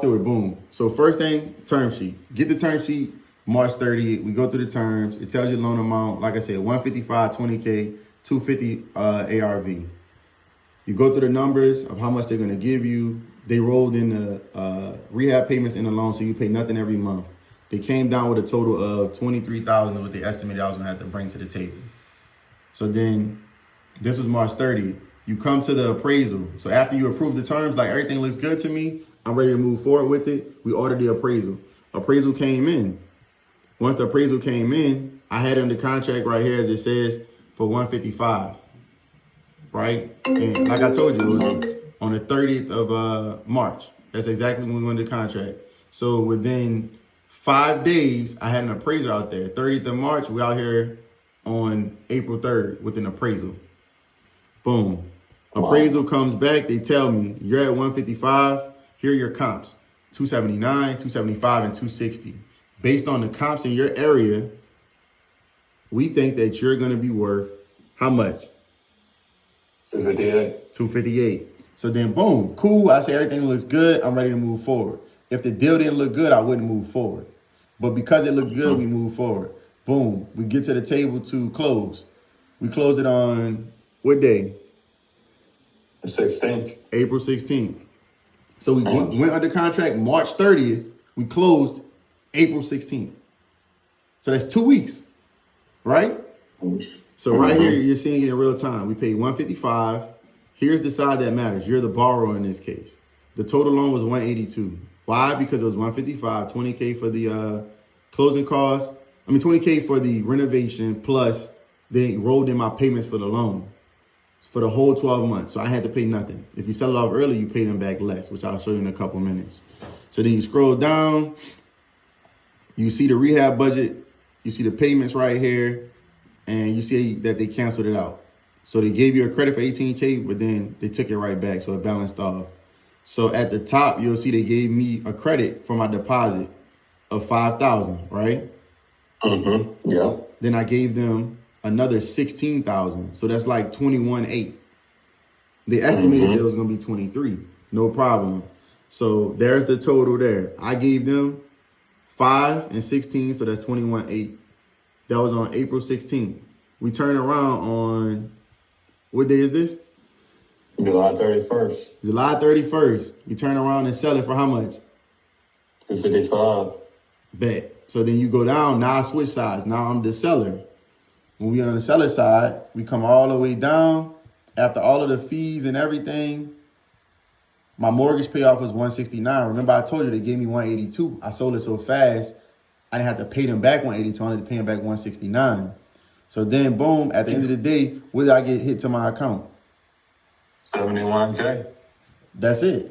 through it, boom. So first thing, term sheet. Get the term sheet March 30th. We go through the terms. It tells you loan amount. Like I said, 155, 20K, 250 ARV. You go through the numbers of how much they're gonna give you. They rolled in the rehab payments in the loan, so you pay nothing every month. They came down with a total of 23,000 what they estimated I was gonna have to bring to the table. So then, this was March 30th. You come to the appraisal. So after you approve the terms, like everything looks good to me, I'm ready to move forward with it. We ordered the appraisal. Appraisal came in. Once the appraisal came in, I had it under contract right here as it says for 155, right? And like I told you, it was on the 30th of March. That's exactly when we went into contract. So within 5 days, I had an appraiser out there. 30th of March, we out here on April 3rd with an appraisal. Boom. Appraisal comes back. They tell me you're at 155. Here are your comps, 279, 275, and 260. Based on the comps in your area, we think that you're going to be worth how much? 258. 258. So then, boom, cool. I say everything looks good. I'm ready to move forward. If the deal didn't look good, I wouldn't move forward. But because it looked good, we move forward. Boom. We get to the table to close. We close it on what day? The 16th. April 16th. So we went under contract March 30th. We closed April 16th. So that's 2 weeks, right? So right here, you're seeing it in real time. We paid 155. Here's the side that matters. You're the borrower in this case. The total loan was 182. Why? Because it was 155, 20K for the closing costs. 20K for the renovation, plus they rolled in my payments for the loan for the whole 12 months. So I had to pay nothing. If you sell it off early, you pay them back less, which I'll show you in a couple minutes. So then you scroll down, you see the rehab budget, you see the payments right here, and you see that they canceled it out. So they gave you a credit for 18K, but then they took it right back, so it balanced off. So at the top, you'll see they gave me a credit for my deposit of 5,000, right? Yeah. Then I gave them another 16,000. So that's like 21,800. They estimated it was going to be 23. No problem. So there's the total there. I gave them 5 and 16. So that's 21,800. That was on April 16th. We turn around on, what day is this? July 31st. July 31st. We turn around and sell it for how much? 255. Bet. So then you go down. Now I switch sides. Now I'm the seller. When we on the seller side, we come all the way down. After all of the fees and everything, my mortgage payoff was 169. Remember, I told you they gave me 182. I sold it so fast, I didn't have to pay them back 182. I only had to pay them back 169. So then, boom, at the end of the day, what did I get hit to my account? 71K. That's it.